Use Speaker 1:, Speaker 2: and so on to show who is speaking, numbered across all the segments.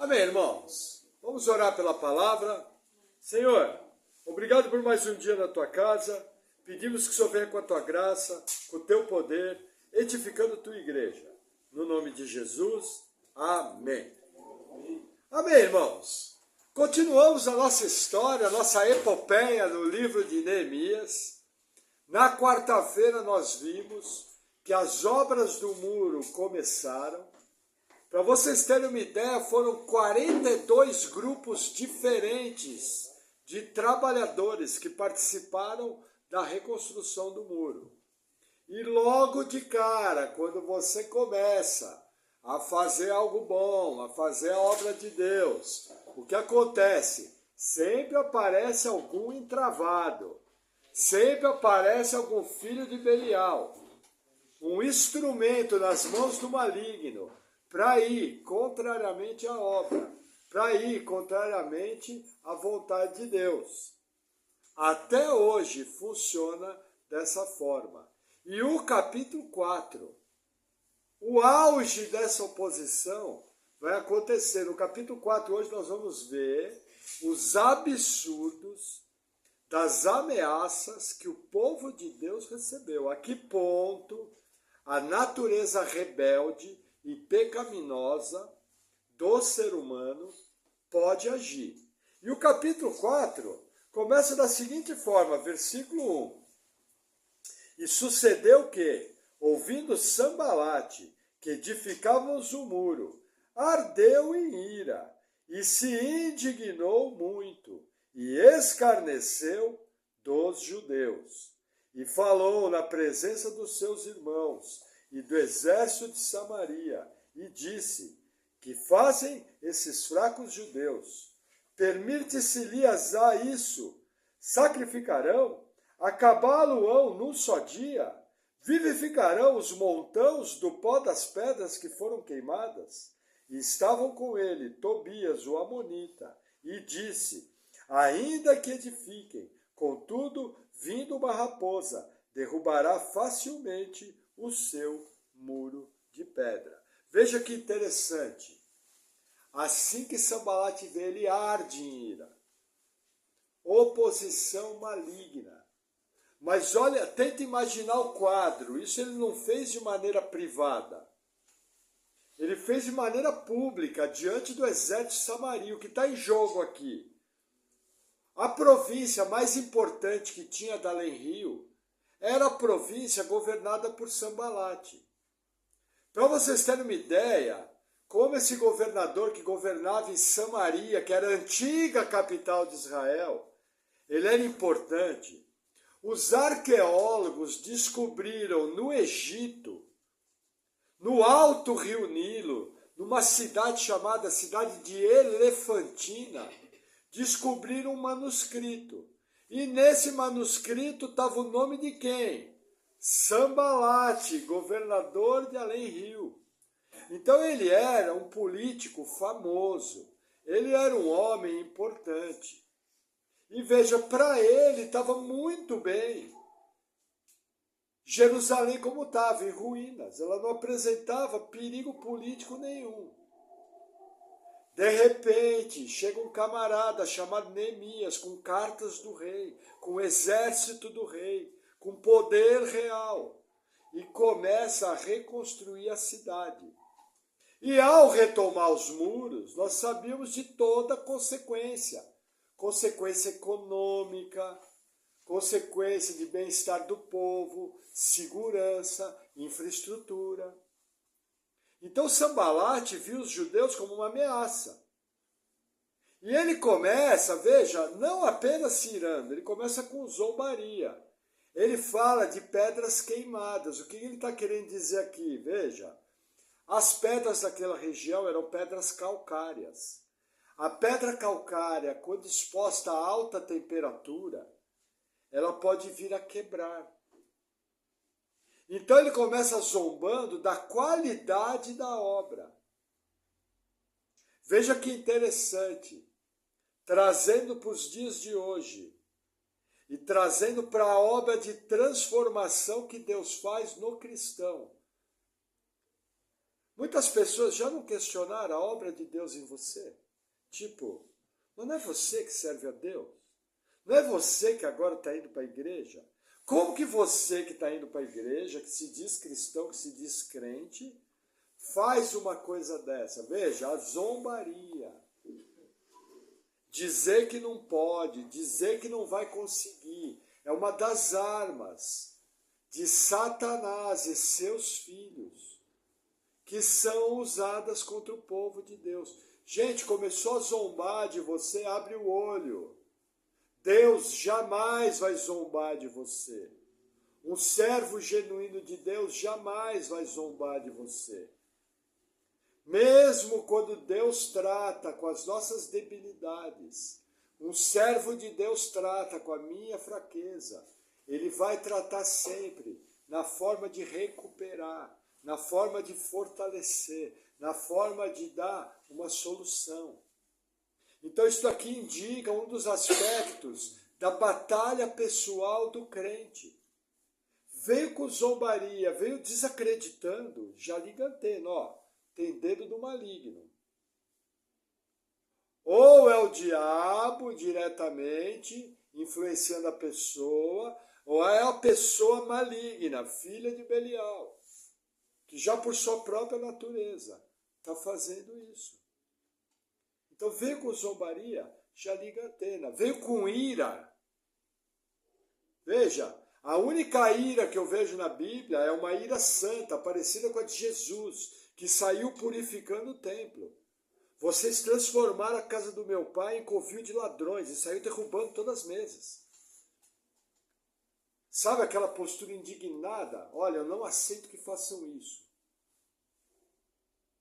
Speaker 1: Amém, irmãos? Vamos orar pela palavra. Senhor, obrigado por mais um dia na tua casa. Pedimos que o Senhor venha com a tua graça, com o teu poder, edificando a tua igreja. No nome de Jesus, amém. Amém, irmãos? Continuamos a nossa história, a nossa epopeia no livro de Neemias. Na quarta-feira nós vimos que as obras do muro começaram. Para vocês terem uma ideia, foram 42 grupos diferentes de trabalhadores que participaram da reconstrução do muro. E logo de cara, quando você começa a fazer algo bom, a fazer a obra de Deus, o que acontece? Sempre aparece algum entravado, sempre aparece algum filho de Belial, um instrumento nas mãos do maligno, para ir contrariamente à obra, para ir contrariamente à vontade de Deus. Até hoje funciona dessa forma. E o capítulo 4, o auge dessa oposição vai acontecer. No capítulo 4 hoje nós vamos ver os absurdos das ameaças que o povo de Deus recebeu. A que ponto a natureza rebelde e pecaminosa do ser humano pode agir. E o capítulo 4 começa da seguinte forma, versículo 1. E sucedeu que, ouvindo Sambalate, que edificávamos o muro, ardeu em ira, e se indignou muito, e escarneceu dos judeus. E falou na presença dos seus irmãos, e do exército de Samaria, e disse, que fazem esses fracos judeus? Permite-se-lhes a isso? Sacrificarão? Acabá-lo-ão num só dia? Vivificarão os montãos do pó das pedras que foram queimadas? E estavam com ele Tobias, o amonita, e disse, ainda que edifiquem, contudo, vindo uma raposa, derrubará facilmente o seu muro de pedra. Veja que interessante. Assim que Sambalate vê, ele arde em ira. Oposição maligna. Mas olha, tenta imaginar o quadro. Isso ele não fez de maneira privada. Ele fez de maneira pública, diante do exército de Samaria. O que está em jogo aqui? A província mais importante que tinha da Além-Rio era a província governada por Sambalate. Para vocês terem uma ideia, como esse governador que governava em Samaria, que era a antiga capital de Israel, ele era importante. Os arqueólogos descobriram no Egito, no alto rio Nilo, numa cidade chamada cidade de Elefantina, descobriram um manuscrito. E nesse manuscrito estava o nome de quem? Sambalate, governador de Além-Rio. Então ele era um político famoso, ele era um homem importante. E veja, para ele estava muito bem. Jerusalém como estava, em ruínas, ela não apresentava perigo político nenhum. De repente, chega um camarada chamado Neemias, com cartas do rei, com o exército do rei, com poder real, e começa a reconstruir a cidade. E ao retomar os muros, nós sabíamos de toda a consequência. Consequência econômica, consequência de bem-estar do povo, segurança, infraestrutura. Então Sambalate viu os judeus como uma ameaça. E ele começa, veja, não apenas se irando, ele começa com zombaria. Ele fala de pedras queimadas. O que ele está querendo dizer aqui? Veja, as pedras daquela região eram pedras calcárias. A pedra calcária, quando exposta a alta temperatura, ela pode vir a quebrar. Então ele começa zombando da qualidade da obra. Veja que interessante, trazendo para os dias de hoje e trazendo para a obra de transformação que Deus faz no cristão. Muitas pessoas já não questionaram a obra de Deus em você. Tipo, mas não é você que serve a Deus? Não é você que agora está indo para a igreja? Como que você que está indo para a igreja, que se diz cristão, que se diz crente, faz uma coisa dessa? Veja, a zombaria. Dizer que não pode, dizer que não vai conseguir, é uma das armas de Satanás e seus filhos, que são usadas contra o povo de Deus. Gente, começou a zombar de você, abre o olho. Deus jamais vai zombar de você. Um servo genuíno de Deus jamais vai zombar de você. Mesmo quando Deus trata com as nossas debilidades, um servo de Deus trata com a minha fraqueza, ele vai tratar sempre na forma de recuperar, na forma de fortalecer, na forma de dar uma solução. Então isso aqui indica um dos aspectos da batalha pessoal do crente. Veio com zombaria, veio desacreditando, já liga antena, ó, tem dedo do maligno. Ou é o diabo diretamente influenciando a pessoa, ou é a pessoa maligna, filha de Belial, que já por sua própria natureza está fazendo isso. Então veio com zombaria, já liga a antena. Veio com ira. Veja, a única ira que eu vejo na Bíblia é uma ira santa, parecida com a de Jesus, que saiu purificando o templo. Vocês transformaram a casa do meu pai em covil de ladrões e saiu derrubando todas as mesas. Sabe aquela postura indignada? Olha, eu não aceito que façam isso.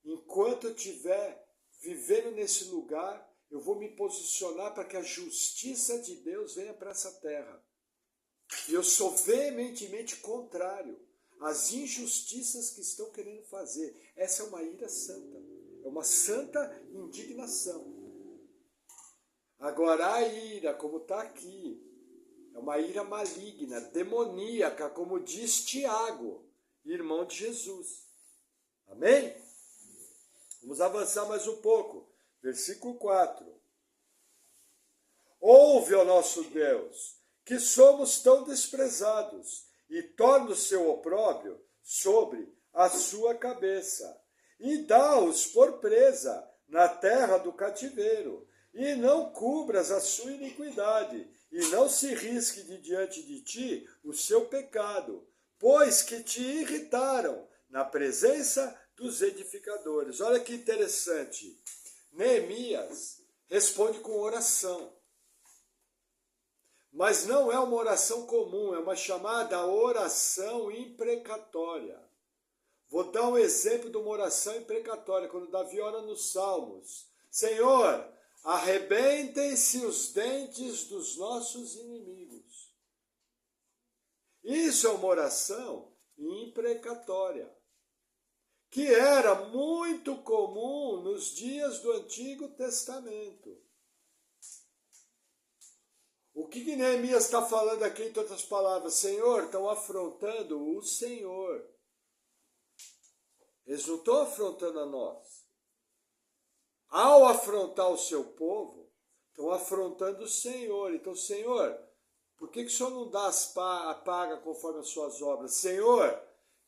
Speaker 1: Enquanto eu estiver vivendo nesse lugar, eu vou me posicionar para que a justiça de Deus venha para essa terra. E eu sou veementemente contrário às injustiças que estão querendo fazer. Essa é uma ira santa. É uma santa indignação. Agora a ira, como está aqui, é uma ira maligna, demoníaca, como diz Tiago, irmão de Jesus. Amém? Vamos avançar mais um pouco. Versículo 4. Ouve, ó nosso Deus, que somos tão desprezados, e torna o seu opróbrio sobre a sua cabeça, e dá-os por presa na terra do cativeiro, e não cubras a sua iniquidade, e não se risque de diante de ti o seu pecado, pois que te irritaram na presença dos edificadores. Olha que interessante. Neemias responde com oração. Mas não é uma oração comum, é uma chamada oração imprecatória. Vou dar um exemplo de uma oração imprecatória, quando Davi ora nos Salmos. Senhor, arrebentem-se os dentes dos nossos inimigos. Isso é uma oração imprecatória, que era muito comum nos dias do Antigo Testamento. O que Neemias está falando aqui, em outras palavras? Senhor, estão afrontando o Senhor. Eles não estão afrontando a nós. Ao afrontar o seu povo, estão afrontando o Senhor. Então, Senhor, por que o Senhor não dá a paga conforme as suas obras? Senhor,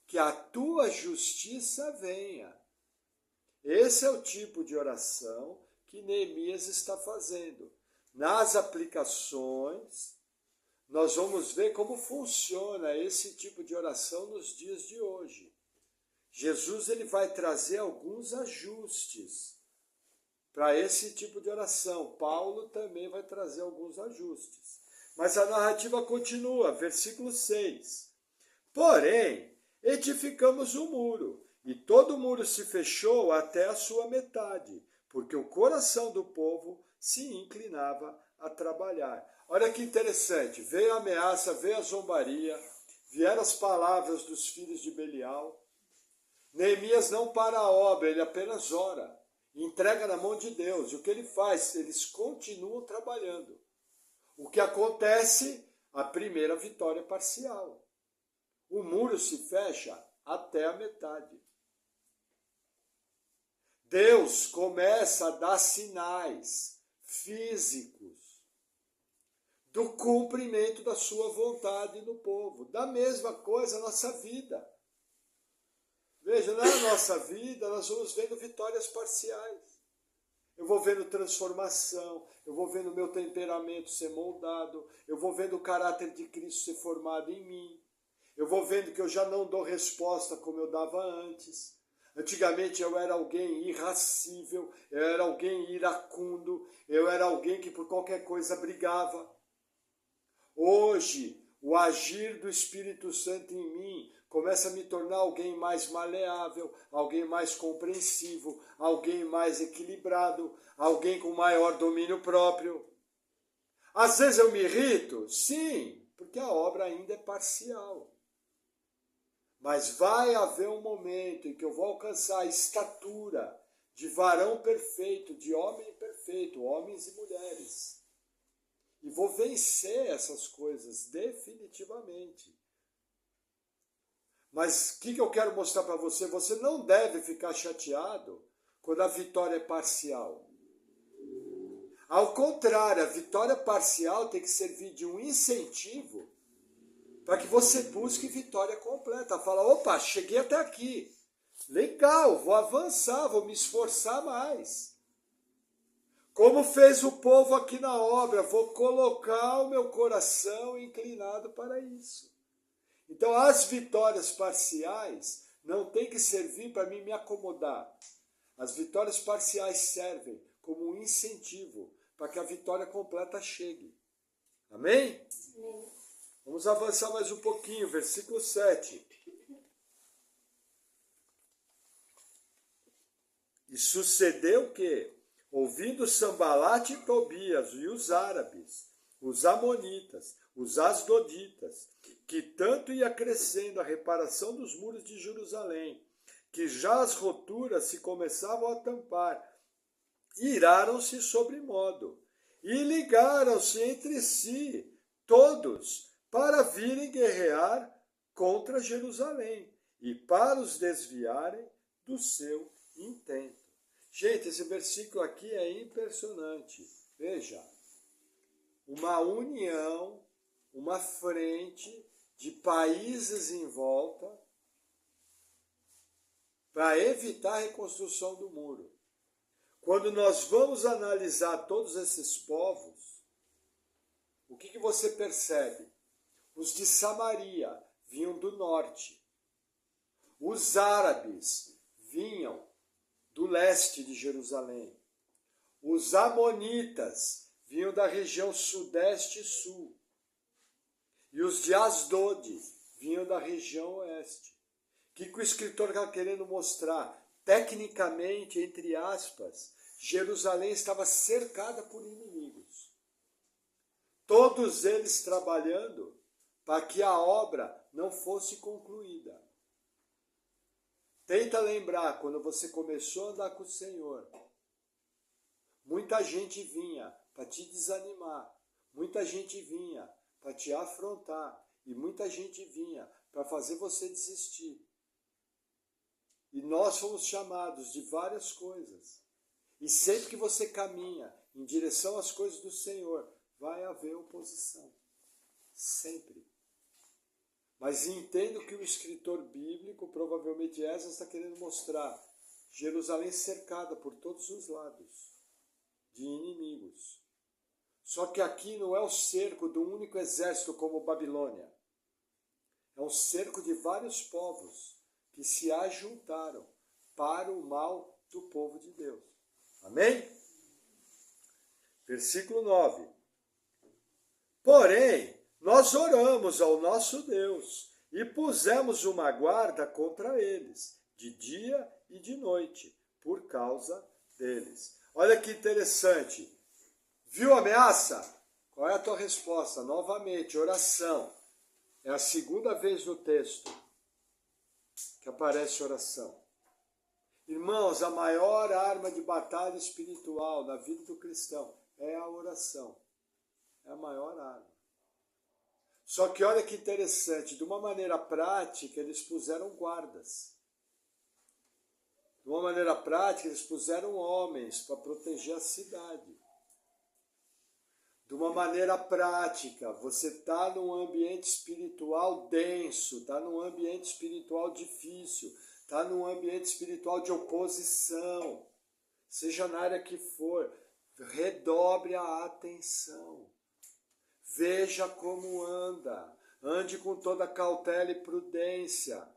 Speaker 1: que a tua justiça venha. Esse é o tipo de oração que Neemias está fazendo. Nas aplicações, nós vamos ver como funciona esse tipo de oração nos dias de hoje. Jesus ele vai trazer alguns ajustes para esse tipo de oração. Paulo também vai trazer alguns ajustes. Mas a narrativa continua, versículo 6. Porém, edificamos o muro, e todo o muro se fechou até a sua metade, porque o coração do povo se inclinava a trabalhar. Olha que interessante, veio a ameaça, veio a zombaria, vieram as palavras dos filhos de Belial. Neemias não para a obra, ele apenas ora, entrega na mão de Deus. E o que ele faz? Eles continuam trabalhando. O que acontece? A primeira vitória parcial. O muro se fecha até a metade. Deus começa a dar sinais físicos do cumprimento da sua vontade no povo. Da mesma coisa a nossa vida. Veja, na nossa vida nós vamos vendo vitórias parciais. Eu vou vendo transformação, eu vou vendo meu temperamento ser moldado, eu vou vendo o caráter de Cristo ser formado em mim, eu vou vendo que eu já não dou resposta como eu dava antes. Antigamente eu era alguém irascível, eu era alguém iracundo, eu era alguém que por qualquer coisa brigava. Hoje, o agir do Espírito Santo em mim começa a me tornar alguém mais maleável, alguém mais compreensivo, alguém mais equilibrado, alguém com maior domínio próprio. Às vezes eu me irrito, sim, porque a obra ainda é parcial. Mas vai haver um momento em que eu vou alcançar a estatura de varão perfeito, de homem perfeito, homens e mulheres. E vou vencer essas coisas definitivamente. Mas o que eu quero mostrar para você? Você não deve ficar chateado quando a vitória é parcial. Ao contrário, a vitória parcial tem que servir de um incentivo para que você busque vitória completa. Fala, opa, cheguei até aqui. Legal, vou avançar, vou me esforçar mais. Como fez o povo aqui na obra, vou colocar o meu coração inclinado para isso. Então, as vitórias parciais não têm que servir para mim me acomodar. As vitórias parciais servem como um incentivo para que a vitória completa chegue. Amém? Amém. Vamos avançar mais um pouquinho, versículo 7. E sucedeu que, ouvindo Sambalate e Tobias e os árabes, os amonitas, os asdoditas, que tanto ia crescendo a reparação dos muros de Jerusalém, que já as roturas se começavam a tampar, iraram-se sobremodo, e ligaram-se entre si, todos, para virem guerrear contra Jerusalém, e para os desviarem do seu intento. Gente, esse versículo aqui é impressionante. Veja, uma união, uma frente de países em volta para evitar a reconstrução do muro. Quando nós vamos analisar todos esses povos, o que você percebe? Os de Samaria vinham do norte. Os árabes vinham do leste de Jerusalém. Os amonitas vinham da região sudeste e sul. E os de Asdod vinham da região oeste. O que o escritor está querendo mostrar? Tecnicamente, entre aspas, Jerusalém estava cercada por inimigos. Todos eles trabalhando para que a obra não fosse concluída. Tenta lembrar, quando você começou a andar com o Senhor, muita gente vinha para te desanimar, muita gente vinha para te afrontar, e muita gente vinha para fazer você desistir. E nós fomos chamados de várias coisas. E sempre que você caminha em direção às coisas do Senhor, vai haver oposição. Sempre. Mas entendo que o escritor bíblico, provavelmente Esdras, está querendo mostrar Jerusalém cercada por todos os lados de inimigos. Só que aqui não é o cerco de um único exército como Babilônia. É um cerco de vários povos que se ajuntaram para o mal do povo de Deus. Amém? Versículo 9. Porém, nós oramos ao nosso Deus e pusemos uma guarda contra eles, de dia e de noite, por causa deles. Olha que interessante. Viu a ameaça? Qual é a tua resposta? Novamente, oração. É a segunda vez no texto que aparece oração. Irmãos, a maior arma de batalha espiritual na vida do cristão é a oração. É a maior arma. Só que olha que interessante, de uma maneira prática, eles puseram guardas. De uma maneira prática, eles puseram homens para proteger a cidade. De uma maneira prática, você está num ambiente espiritual denso, está num ambiente espiritual difícil, está num ambiente espiritual de oposição, seja na área que for, redobre a atenção. Veja como anda, ande com toda cautela e prudência.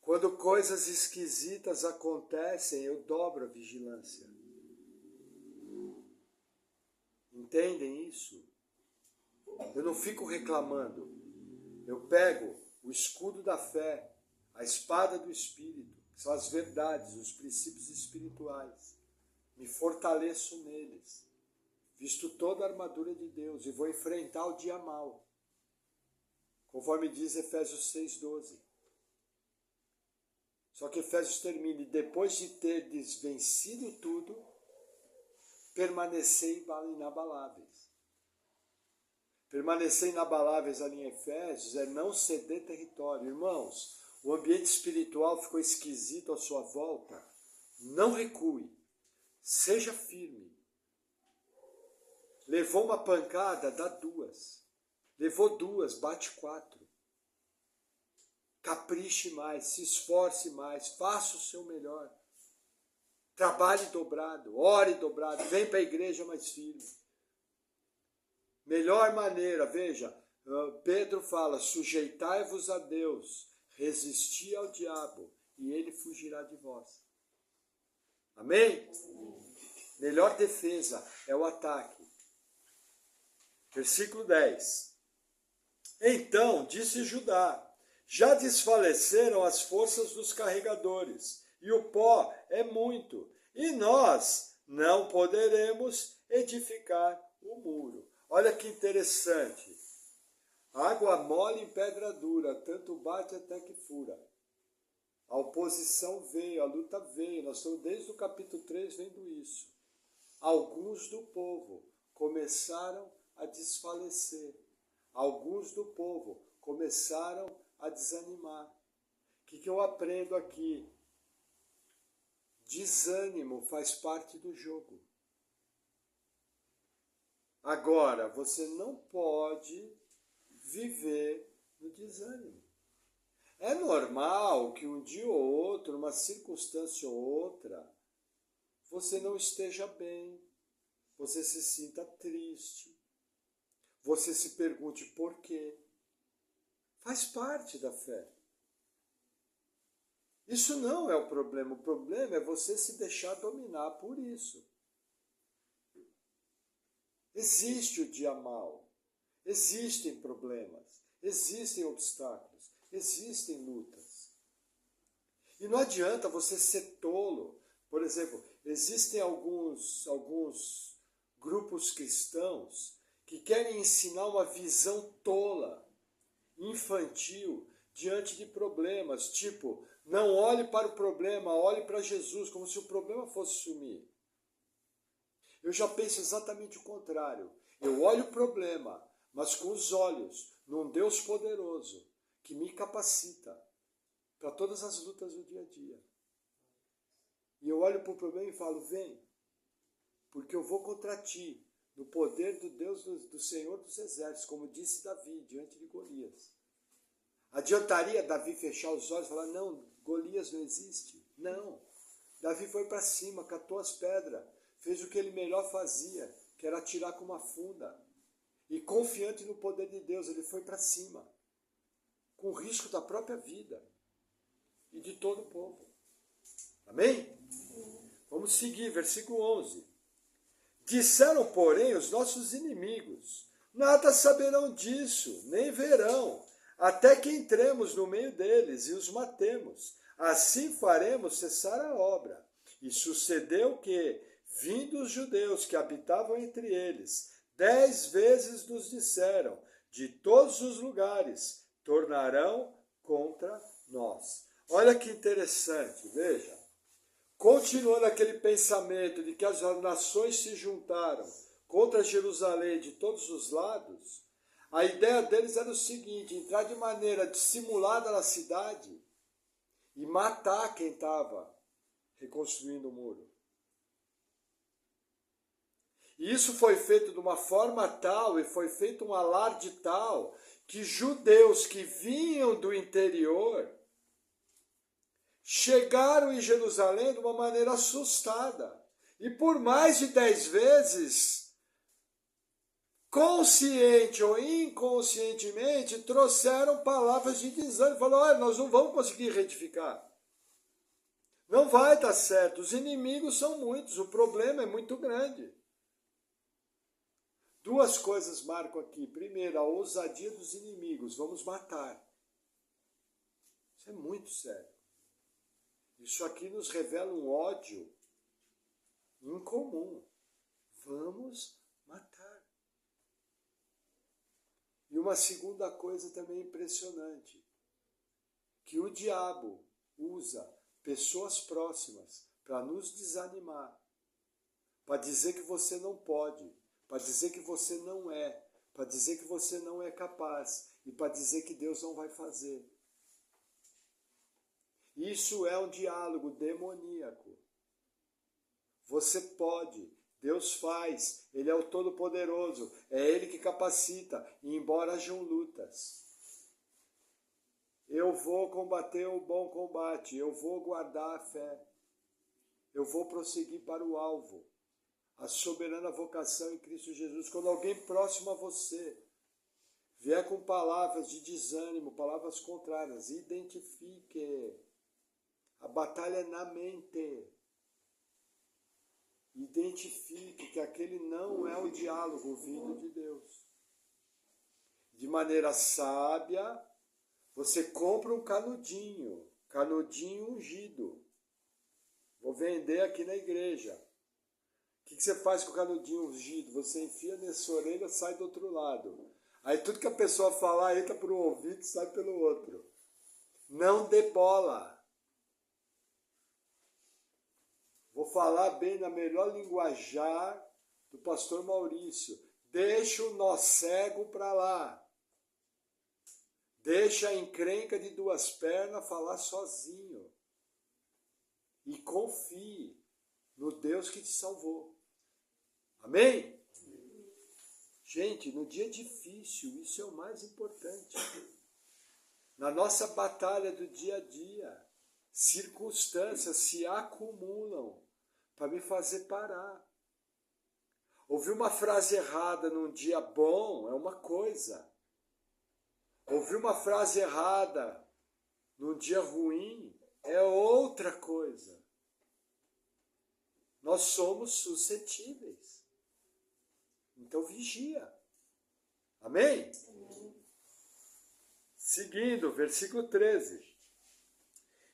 Speaker 1: Quando coisas esquisitas acontecem, eu dobro a vigilância. Entendem isso? Eu não fico reclamando. Eu pego o escudo da fé, a espada do Espírito, que são as verdades, os princípios espirituais. Me fortaleço neles. Visto toda a armadura de Deus e vou enfrentar o dia mau. Conforme diz Efésios 6,12. Só que Efésios termina, e depois de ter vencido tudo, permanecer inabaláveis. Permanecer inabaláveis ali em Efésios é não ceder território. Irmãos, o ambiente espiritual ficou esquisito à sua volta. Não recue. Seja firme. Levou uma pancada, dá duas. Levou duas, bate quatro. Capriche mais, se esforce mais, faça o seu melhor. Trabalhe dobrado, ore dobrado, vem para a igreja mais firme. Melhor maneira, veja, Pedro fala, sujeitai-vos a Deus, resisti ao diabo, e ele fugirá de vós. Amém? Melhor defesa é o ataque. Versículo 10. Então, disse Judá, já desfaleceram as forças dos carregadores, e o pó é muito, e nós não poderemos edificar o muro. Olha que interessante. Água mole em pedra dura, tanto bate até que fura. A oposição veio, a luta veio, nós estamos desde o capítulo 3 vendo isso. Alguns do povo começaram a desfalecer. Alguns do povo começaram a desanimar. O que eu aprendo aqui? Desânimo faz parte do jogo. Agora, você não pode viver no desânimo. É normal que um dia ou outro, uma circunstância ou outra, você não esteja bem, você se sinta triste, você se pergunte por quê. Faz parte da fé. Isso não é o problema é você se deixar dominar por isso. Existe o dia mau, existem problemas, existem obstáculos, existem lutas. E não adianta você ser tolo. Por exemplo, existem alguns grupos cristãos que querem ensinar uma visão tola, infantil, diante de problemas, tipo, não olhe para o problema, olhe para Jesus, como se o problema fosse sumir. Eu já penso exatamente o contrário. Eu olho o problema, mas com os olhos num Deus poderoso, que me capacita para todas as lutas do dia a dia. E eu olho para o problema e falo, vem, porque eu vou contra ti, no poder do Deus do Senhor dos Exércitos, como disse Davi, diante de Golias. Adiantaria Davi fechar os olhos e falar, não, Golias não existe? Não. Davi foi para cima, catou as pedras, fez o que ele melhor fazia, que era atirar com uma funda. E confiante no poder de Deus, ele foi para cima, com risco da própria vida e de todo o povo. Amém? Vamos seguir, versículo 11. Disseram, porém, os nossos inimigos, nada saberão disso, nem verão, até que entremos no meio deles e os matemos. Assim faremos cessar a obra. E sucedeu que, vindo os judeus que habitavam entre eles, 10 vezes nos disseram, de todos os lugares, tornarão contra nós. Olha que interessante, veja. Continuando aquele pensamento de que as nações se juntaram contra Jerusalém de todos os lados, a ideia deles era o seguinte, entrar de maneira dissimulada na cidade e matar quem estava reconstruindo o muro. E isso foi feito de uma forma tal, e foi feito um alarde tal, que judeus que vinham do interior chegaram em Jerusalém de uma maneira assustada. E por mais de 10 vezes, consciente ou inconscientemente, trouxeram palavras de desânimo. Falaram, olha, nós não vamos conseguir retificar. Não vai dar certo. Os inimigos são muitos, o problema é muito grande. Duas coisas marco aqui. Primeiro, a ousadia dos inimigos. Vamos matar. Isso é muito sério. Isso aqui nos revela um ódio incomum. Vamos matar. E uma segunda coisa também impressionante. Que o diabo usa pessoas próximas para nos desanimar. Para dizer que você não pode. Para dizer que você não é. Para dizer que você não é capaz. E para dizer que Deus não vai fazer. Isso é um diálogo demoníaco. Você pode, Deus faz, Ele é o Todo-Poderoso, é Ele que capacita, e embora hajam lutas, eu vou combater o bom combate, eu vou guardar a fé, eu vou prosseguir para o alvo, a soberana vocação em Cristo Jesus. Quando alguém próximo a você vier com palavras de desânimo, palavras contrárias, identifique. A batalha é na mente. Identifique que aquele não é o diálogo vindo de Deus. De maneira sábia, você compra um canudinho ungido. Vou vender aqui na igreja. O que você faz com o canudinho ungido? Você enfia nessa orelha, sai do outro lado. Aí tudo que a pessoa falar entra por um ouvido e sai pelo outro. Não dê bola. Vou falar bem na melhor linguajar do pastor Maurício. Deixa o nó cego para lá. Deixa a encrenca de duas pernas falar sozinho. E confie no Deus que te salvou. Amém? Gente, no dia difícil, isso é o mais importante. Na nossa batalha do dia a dia, circunstâncias se acumulam para me fazer parar. Ouvir uma frase errada num dia bom é uma coisa. Ouvir uma frase errada num dia ruim é outra coisa. Nós somos suscetíveis. Então vigia. Amém? Seguindo, versículo 13.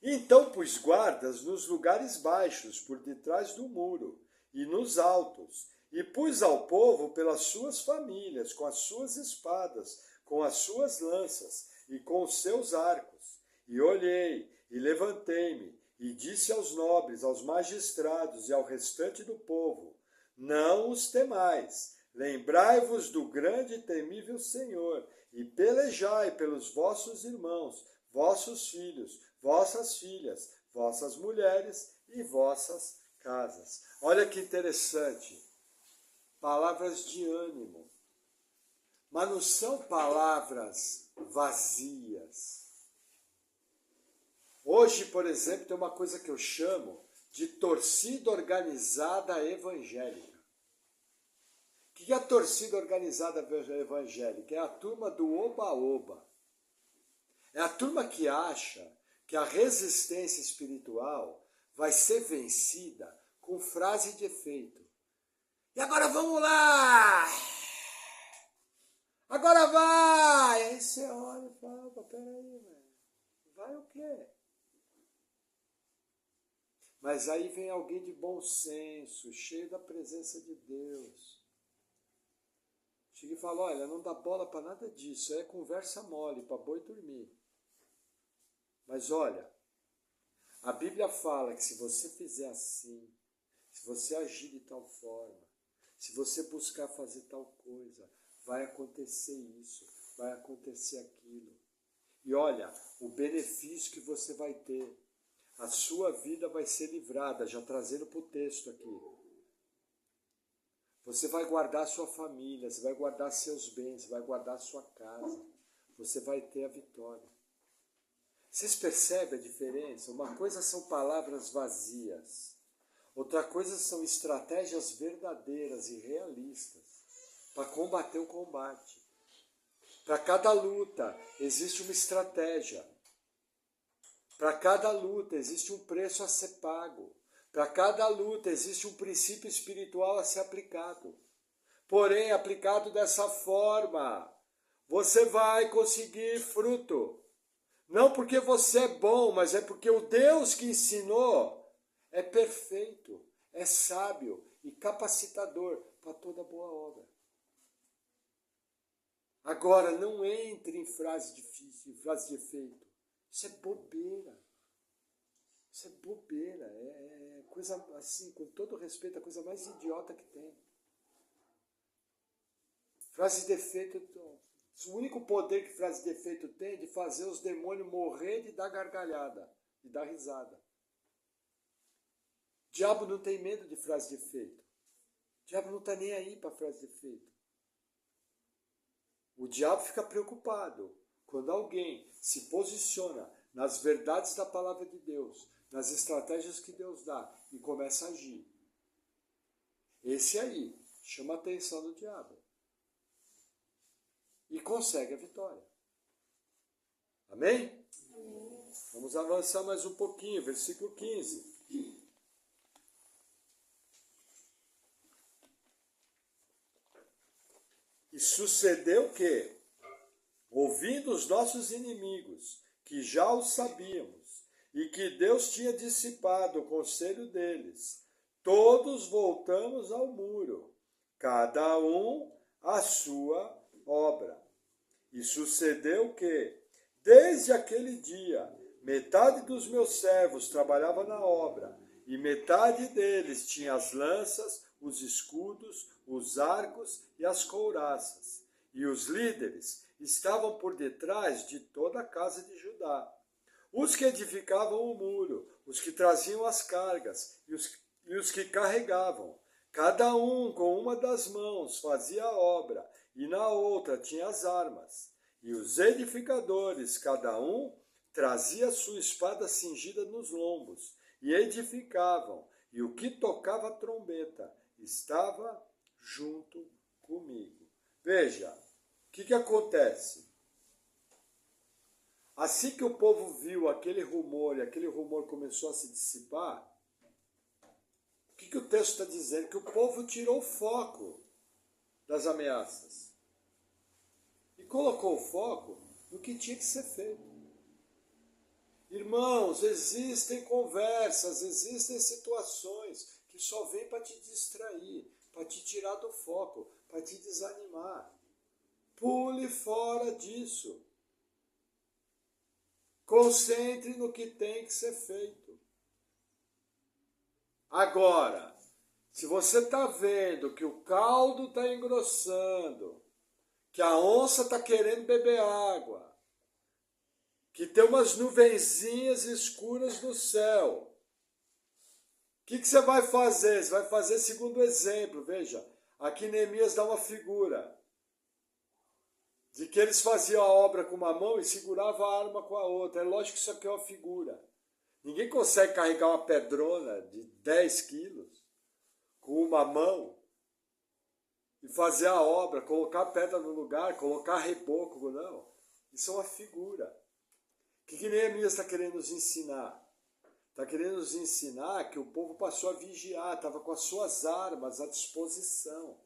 Speaker 1: Então pus guardas nos lugares baixos, por detrás do muro, e nos altos, e pus ao povo pelas suas famílias, com as suas espadas, com as suas lanças, e com os seus arcos. E olhei, e levantei-me, e disse aos nobres, aos magistrados e ao restante do povo, não os temais, lembrai-vos do grande e temível Senhor, e pelejai pelos vossos irmãos, vossos filhos, vossas filhas, vossas mulheres e vossas casas. Olha que interessante. Palavras de ânimo. Mas não são palavras vazias. Hoje, por exemplo, tem uma coisa que eu chamo de torcida organizada evangélica. O que é a torcida organizada evangélica? É a turma do oba-oba. É a turma que acha que a resistência espiritual vai ser vencida com frase de efeito. E agora vamos lá! Agora vai! Aí você olha e fala, peraí, velho. Vai o quê? Mas aí vem alguém de bom senso, cheio da presença de Deus. Chega e fala, olha, não dá bola para nada disso, é conversa mole, para boi dormir. Mas olha, a Bíblia fala que se você fizer assim, se você agir de tal forma, se você buscar fazer tal coisa, vai acontecer isso, vai acontecer aquilo. E olha, o benefício que você vai ter, a sua vida vai ser livrada, já trazendo para o texto aqui. Você vai guardar sua família, você vai guardar seus bens, você vai guardar sua casa. Você vai ter a vitória. Vocês percebem a diferença? Uma coisa são palavras vazias. Outra coisa são estratégias verdadeiras e realistas para combater o combate. Para cada luta existe uma estratégia. Para cada luta existe um preço a ser pago. Para cada luta existe um princípio espiritual a ser aplicado. Porém, aplicado dessa forma, você vai conseguir fruto. Não porque você é bom, mas é porque o Deus que ensinou é perfeito, é sábio e capacitador para toda boa obra. Agora, não entre em frase difícil, frase de efeito. Isso é bobeira. Isso é bobeira. É coisa assim, com todo respeito, a coisa mais idiota que tem. Frase de efeito, o único poder que frase de efeito tem é de fazer os demônios morrer de dar gargalhada, de dar risada. O diabo não tem medo de frase de efeito. O diabo não está nem aí para frase de efeito. O diabo fica preocupado quando alguém se posiciona nas verdades da palavra de Deus, nas estratégias que Deus dá e começa a agir. Esse aí chama a atenção do diabo. E consegue a vitória. Amém? Amém. Vamos avançar mais um pouquinho, versículo 15. E sucedeu que, ouvindo os nossos inimigos, que já o sabíamos, e que Deus tinha dissipado o conselho deles, todos voltamos ao muro, cada um à sua obra. E sucedeu que, desde aquele dia, metade dos meus servos trabalhava na obra, e metade deles tinha as lanças, os escudos, os arcos e as couraças. E os líderes estavam por detrás de toda a casa de Judá. Os que edificavam o muro, os que traziam as cargas e os que carregavam. Cada um com uma das mãos fazia a obra, e na outra tinha as armas. E os edificadores, cada um, trazia sua espada cingida nos lombos, e edificavam, e o que tocava a trombeta estava junto comigo. Veja, o que acontece? Assim que o povo viu aquele rumor, e aquele rumor começou a se dissipar, o que o texto está dizendo? Que o povo tirou o foco das ameaças e colocou o foco no que tinha que ser feito. Irmãos, existem conversas, existem situações que só vêm para te distrair, para te tirar do foco, para te desanimar. Pule fora disso. Concentre no que tem que ser feito. Agora, se você está vendo que o caldo está engrossando, que a onça está querendo beber água, que tem umas nuvenzinhas escuras no céu, o que você vai fazer? Você vai fazer segundo o exemplo. Veja, aqui Neemias dá uma figura de que eles faziam a obra com uma mão e seguravam a arma com a outra. É lógico que isso aqui é uma figura. Ninguém consegue carregar uma pedrona de 10 quilos com uma mão e fazer a obra, colocar a pedra no lugar, colocar reboco, não. Isso é uma figura. O que Neemias está querendo nos ensinar? Está querendo nos ensinar que o povo passou a vigiar, estava com as suas armas à disposição.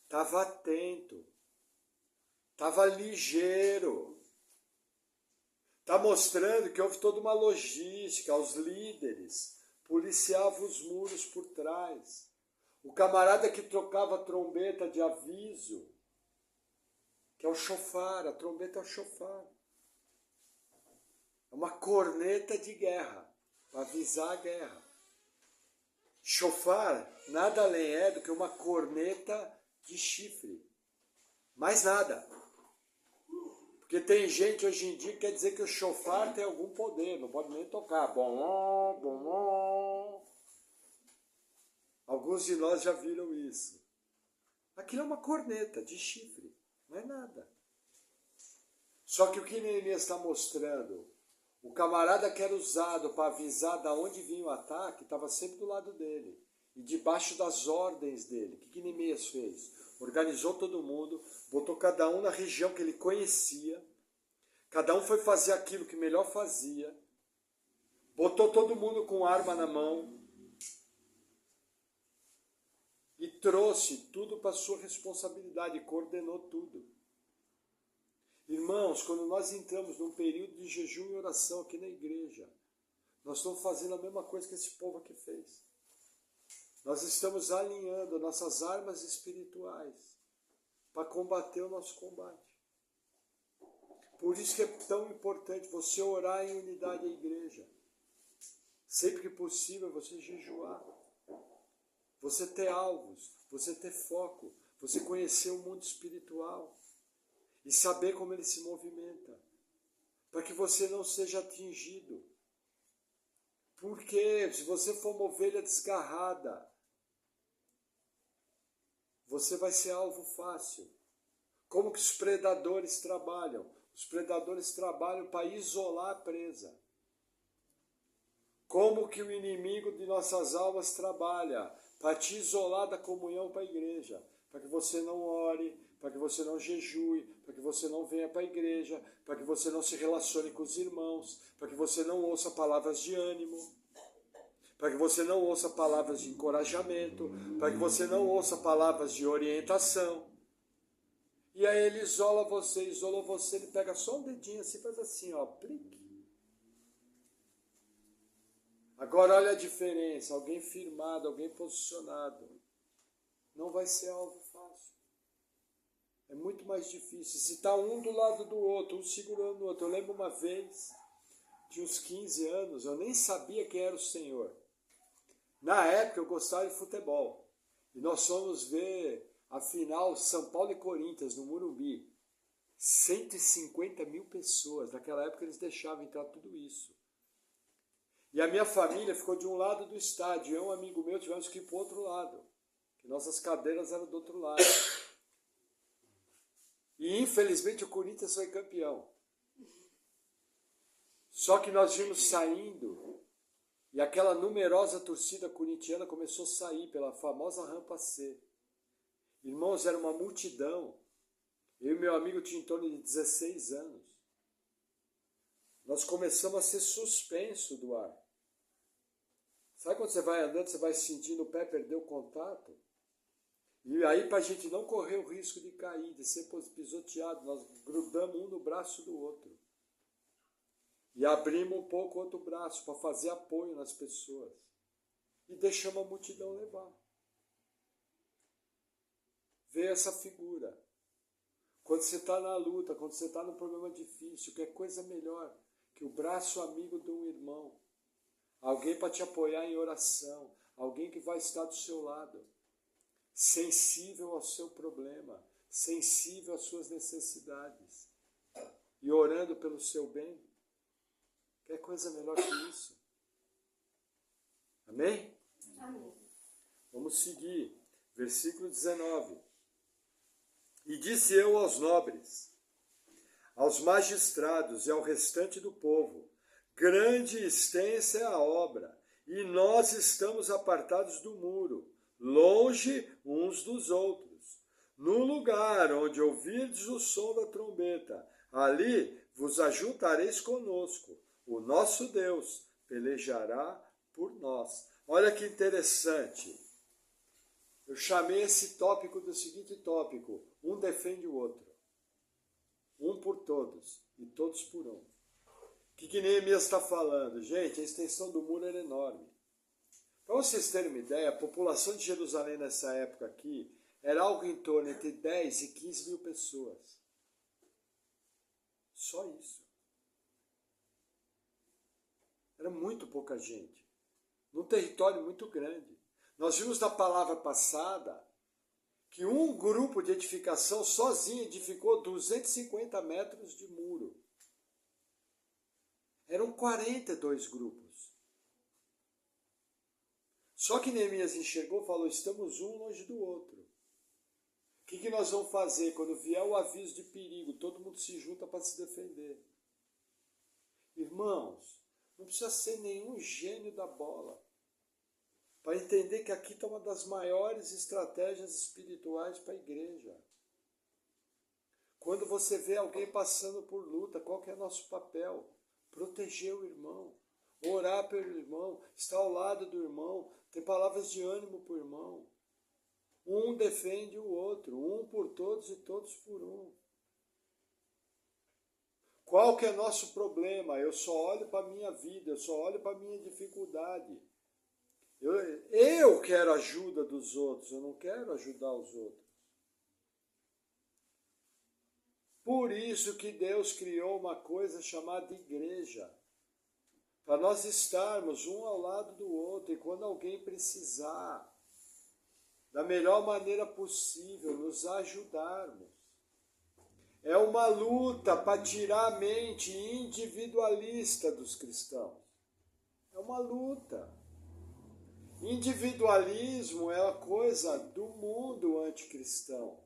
Speaker 1: Estava atento. Estava ligeiro. Está mostrando que houve toda uma logística, os líderes policiavam os muros por trás. O camarada que trocava a trombeta de aviso, que é o chofar, a trombeta é o chofar. É uma corneta de guerra, para avisar a guerra. Chofar nada além é do que uma corneta de chifre. Mais nada. Porque tem gente hoje em dia que quer dizer que o chofar tem algum poder, não pode nem tocar. Bom, bom. Alguns de nós já viram isso. Aquilo é uma corneta de chifre, não é nada. Só que o que Neemias está mostrando, o camarada que era usado para avisar de onde vinha o ataque, estava sempre do lado dele. E debaixo das ordens dele. O que Neemias fez? Organizou todo mundo, botou cada um na região que ele conhecia, cada um foi fazer aquilo que melhor fazia, botou todo mundo com arma na mão e trouxe tudo para sua responsabilidade, coordenou tudo. Irmãos, quando nós entramos num período de jejum e oração aqui na igreja, nós estamos fazendo a mesma coisa que esse povo aqui fez. Nós estamos alinhando nossas armas espirituais para combater o nosso combate. Por isso que é tão importante você orar em unidade à igreja. Sempre que possível você jejuar. Você ter alvos, você ter foco, você conhecer o mundo espiritual e saber como ele se movimenta, para que você não seja atingido. Porque se você for uma ovelha desgarrada, você vai ser alvo fácil. Como que os predadores trabalham? Os predadores trabalham para isolar a presa. Como que o inimigo de nossas almas trabalha? Para te isolar da comunhão para a igreja. Para que você não ore, para que você não jejue, para que você não venha para a igreja, para que você não se relacione com os irmãos, para que você não ouça palavras de ânimo, para que você não ouça palavras de encorajamento, para que você não ouça palavras de orientação. E aí ele isola você, isolou você, ele pega só um dedinho assim, faz assim, ó, plique. Agora olha a diferença, alguém firmado, alguém posicionado, não vai ser algo fácil. É muito mais difícil. Se está um do lado do outro, um segurando o outro. Eu lembro uma vez, de uns 15 anos, eu nem sabia quem era o Senhor. Na época eu gostava de futebol. E nós fomos ver a final São Paulo e Corinthians no Morumbi. 150 mil pessoas. Naquela época eles deixavam entrar tudo isso. E a minha família ficou de um lado do estádio. Eu e um amigo meu tivemos que ir para o outro lado. Que nossas cadeiras eram do outro lado. E infelizmente o Corinthians foi campeão. Só que nós vimos saindo, e aquela numerosa torcida corintiana começou a sair pela famosa rampa C. Irmãos, era uma multidão. Eu e meu amigo tinha em torno de 16 anos. Nós começamos a ser suspenso do ar. Sabe quando você vai andando, você vai sentindo o pé perder o contato? E aí, para a gente não correr o risco de cair, de ser pisoteado, nós grudamos um no braço do outro. E abrimos um pouco o outro braço para fazer apoio nas pessoas. E deixamos a multidão levar. Vê essa figura. Quando você está na luta, quando você está num problema difícil, que é coisa melhor que o braço amigo de um irmão. Alguém para te apoiar em oração. Alguém que vai estar do seu lado. Sensível ao seu problema. Sensível às suas necessidades. E orando pelo seu bem. Quer coisa melhor que isso? Amém?
Speaker 2: Amém.
Speaker 1: Vamos seguir. Versículo 19. E disse eu aos nobres, aos magistrados e ao restante do povo, grande e extensa é a obra, e nós estamos apartados do muro, longe uns dos outros. No lugar onde ouvirdes o som da trombeta, ali vos ajuntareis conosco. O nosso Deus pelejará por nós. Olha que interessante. Eu chamei esse tópico do seguinte tópico: um defende o outro. Um por todos e todos por um. O que Neemias está falando? Gente, a extensão do muro era enorme. Para vocês terem uma ideia, a população de Jerusalém nessa época aqui era algo em torno entre 10 e 15 mil pessoas. Só isso. Era muito pouca gente. Num território muito grande. Nós vimos na palavra passada que um grupo de edificação sozinho edificou 250 metros de muro. Eram 42 grupos. Só que Neemias enxergou e falou, estamos um longe do outro. O que nós vamos fazer? Quando vier o aviso de perigo, todo mundo se junta para se defender. Irmãos, não precisa ser nenhum gênio da bola para entender que aqui está uma das maiores estratégias espirituais para a igreja. Quando você vê alguém passando por luta, qual que é nosso papel? Proteger o irmão, orar pelo irmão, estar ao lado do irmão, ter palavras de ânimo para o irmão. Um defende o outro, um por todos e todos por um. Qual que é nosso problema? Eu só olho para a minha vida, eu só olho para a minha dificuldade. Eu quero a ajuda dos outros, eu não quero ajudar os outros. Por isso que Deus criou uma coisa chamada igreja, para nós estarmos um ao lado do outro, e quando alguém precisar, da melhor maneira possível, nos ajudarmos. É uma luta para tirar a mente individualista dos cristãos. É uma luta. Individualismo é a coisa do mundo anticristão.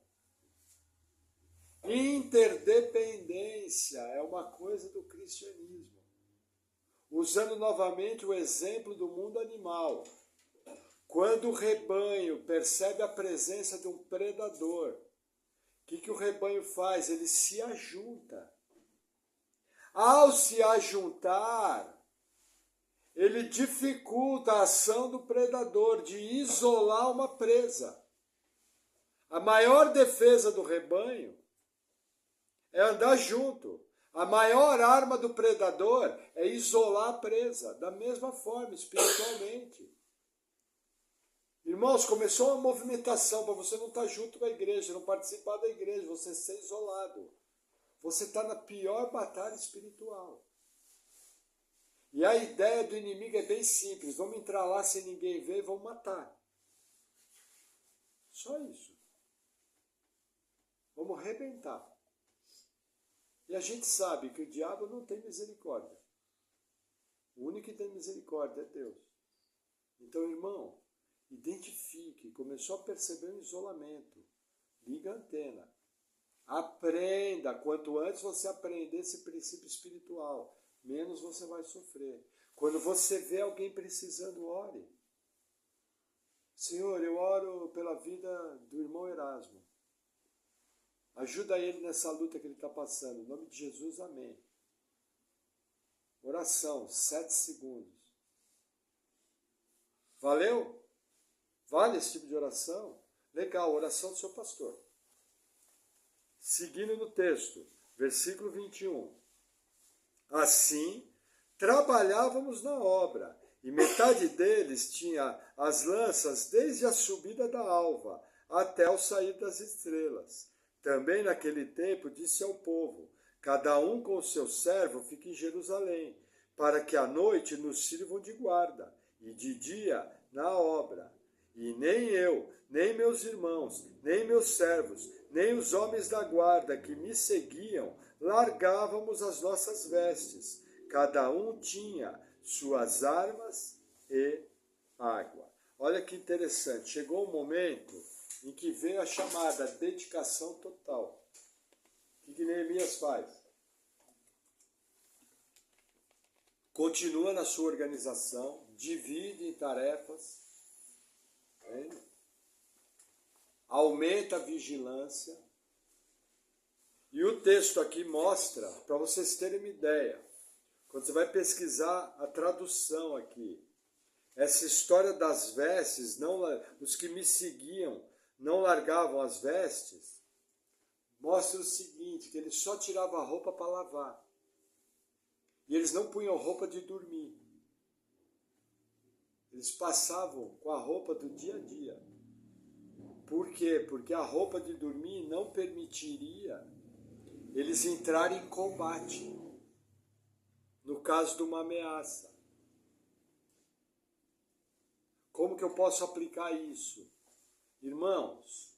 Speaker 1: Interdependência é uma coisa do cristianismo. Usando novamente o exemplo do mundo animal. Quando o rebanho percebe a presença de um predador, o que o rebanho faz? Ele se ajunta. Ao se ajuntar, ele dificulta a ação do predador de isolar uma presa. A maior defesa do rebanho é andar junto. A maior arma do predador é isolar a presa. Da mesma forma, espiritualmente. Irmãos, começou uma movimentação para você não estar junto com a igreja, não participar da igreja, você ser isolado. Você está na pior batalha espiritual. E a ideia do inimigo é bem simples. Vamos entrar lá sem ninguém ver e vamos matar. Só isso. Vamos arrebentar. E a gente sabe que o diabo não tem misericórdia. O único que tem misericórdia é Deus. Então, irmão, identifique. Começou a perceber o isolamento. Liga a antena. Aprenda. Quanto antes você aprender esse princípio espiritual, menos você vai sofrer. Quando você vê alguém precisando, ore. Senhor, eu oro pela vida do irmão Erasmo. Ajuda ele nessa luta que ele está passando. Em nome de Jesus, amém. Oração, 7 segundos. Valeu? Vale esse tipo de oração? Legal, oração do seu pastor. Seguindo no texto, versículo 21. Assim, trabalhávamos na obra, e metade deles tinha as lanças desde a subida da alva até o sair das estrelas. Também naquele tempo disse ao povo, cada um com o seu servo fique em Jerusalém, para que à noite nos sirvam de guarda, e de dia na obra. E nem eu, nem meus irmãos, nem meus servos, nem os homens da guarda que me seguiam, largávamos as nossas vestes. Cada um tinha suas armas e água. Olha que interessante, chegou um momento em que veio a chamada dedicação total. O que Neemias faz? Continua na sua organização, divide em tarefas, aumenta a vigilância. E o texto aqui mostra, para vocês terem uma ideia, quando você vai pesquisar a tradução aqui, essa história das vestes, os que me seguiam não largavam as vestes, mostra o seguinte, que eles só tiravam a roupa para lavar. E eles não punham roupa de dormir. Eles passavam com a roupa do dia a dia. Por quê? Porque a roupa de dormir não permitiria eles entrarem em combate. No caso de uma ameaça. Como que eu posso aplicar isso? Irmãos,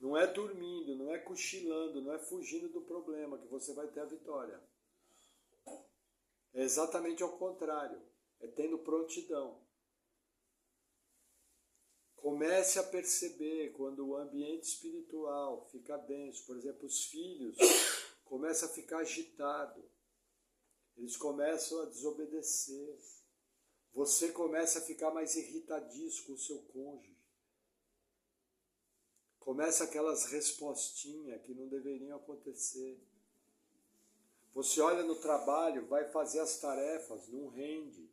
Speaker 1: Não é dormindo, não é cochilando, não é fugindo do problema que você vai ter a vitória. É exatamente ao contrário. É tendo prontidão. Comece a perceber quando o ambiente espiritual fica denso. Por exemplo, os filhos começam a ficar agitados. Eles começam a desobedecer. Você começa a ficar mais irritadiço com o seu cônjuge. Começa aquelas respostinhas que não deveriam acontecer. Você olha no trabalho, vai fazer as tarefas, não rende.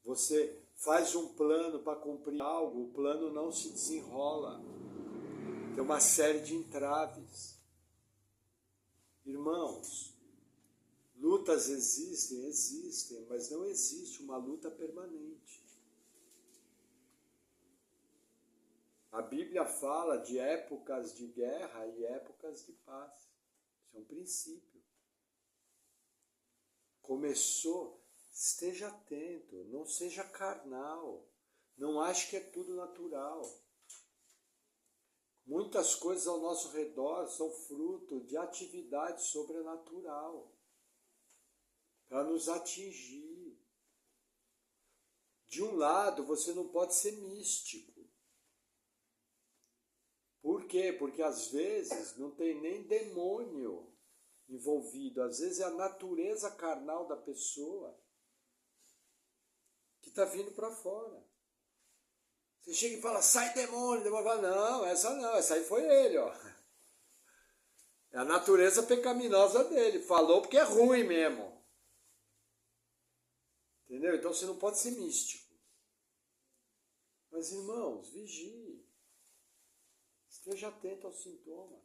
Speaker 1: Você faz um plano para cumprir algo, o plano não se desenrola. Tem uma série de entraves. Irmãos, lutas existem, mas não existe uma luta permanente. A Bíblia fala de épocas de guerra e épocas de paz. Isso é um princípio. Começou, esteja atento, não seja carnal. Não ache que é tudo natural. Muitas coisas ao nosso redor são fruto de atividade sobrenatural para nos atingir. De um lado, você não pode ser místico. Por quê? Porque às vezes não tem nem demônio envolvido. Às vezes é a natureza carnal da pessoa que está vindo para fora. Você chega e fala, sai demônio. O demônio fala, não, essa aí foi ele, ó. É a natureza pecaminosa dele. Falou porque é ruim mesmo. Entendeu? Então você não pode ser místico. Mas irmãos, vigie. Esteja atento ao sintoma.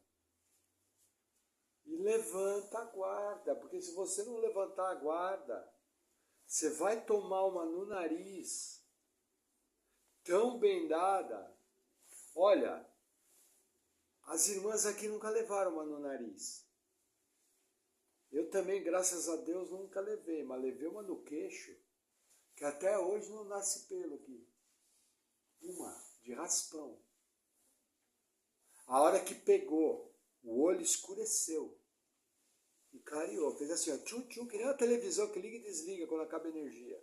Speaker 1: E levanta a guarda. Porque se você não levantar a guarda, você vai tomar uma no nariz tão bem dada. Olha, as irmãs aqui nunca levaram uma no nariz. Eu também, graças a Deus, nunca levei, mas levei uma no queixo, que até hoje não nasce pelo aqui. Uma, de raspão. A hora que pegou, o olho escureceu e clareou. Fez assim, ó, tchum, tchum, que nem a televisão que liga e desliga quando acaba a energia.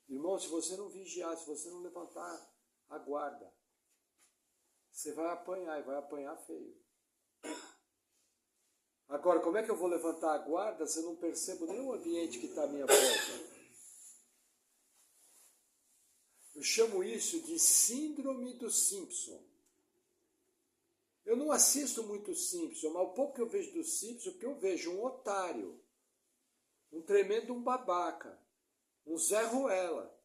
Speaker 1: Irmão, se você não vigiar, se você não levantar a guarda, você vai apanhar e vai apanhar feio. Agora, como é que eu vou levantar a guarda se eu não percebo nenhum ambiente que está à minha volta? Eu chamo isso de síndrome do Simpson. Eu não assisto muito Simpson, mas o pouco que eu vejo do Simpson, o que eu vejo? Um otário, um tremendo babaca, um Zé Ruela.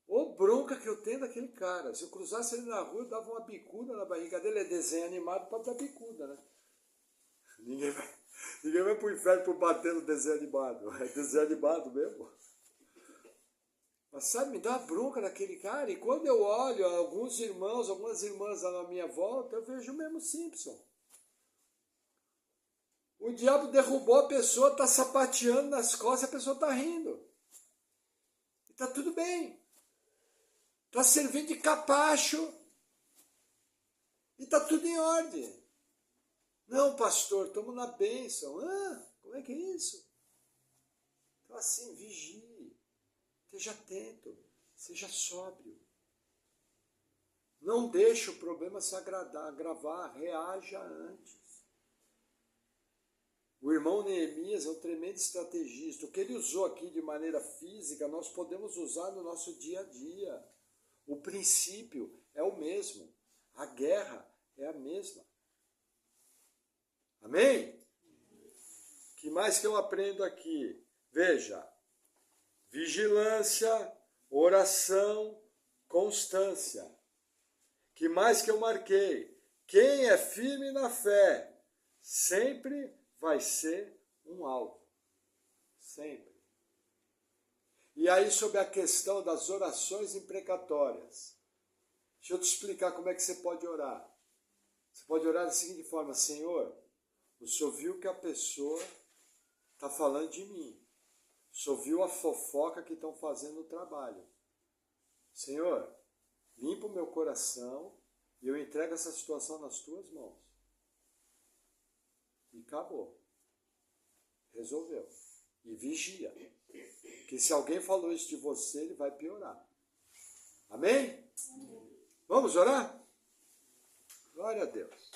Speaker 1: Ô bronca que eu tenho daquele cara. Se eu cruzasse ele na rua, eu dava uma bicuda na barriga dele. É desenho animado para dar bicuda, né? Ninguém vai pro inferno por bater no desenho animado. É desenho animado mesmo. Mas sabe, me dá uma bronca daquele cara. E quando eu olho alguns irmãos, algumas irmãs lá na minha volta, eu vejo o mesmo Simpson. O diabo derrubou a pessoa, está sapateando nas costas, a pessoa está rindo. E está tudo bem. Está servindo de capacho. E está tudo em ordem. Não, pastor, estamos na bênção. Ah, como é que é isso? Então assim, vigie. Esteja atento, seja sóbrio. Não deixe o problema se agravar, reaja antes. O irmão Neemias é um tremendo estrategista. O que ele usou aqui de maneira física, nós podemos usar no nosso dia a dia. O princípio é o mesmo. A guerra é a mesma. Amém? O que mais que eu aprendo aqui? Veja. Vigilância, oração, constância. Que mais que eu marquei? Quem é firme na fé sempre vai ser um alvo. Sempre. E aí sobre a questão das orações imprecatórias. Deixa eu te explicar como é que você pode orar. Você pode orar da seguinte forma: Senhor, o Senhor viu que a pessoa está falando de mim. O Senhor viu a fofoca que estão fazendo no trabalho. Senhor, limpa o meu coração e eu entrego essa situação nas tuas mãos. E acabou. Resolveu. E vigia. Que se alguém falou isso de você, ele vai piorar. Amém? Vamos orar? Glória a Deus.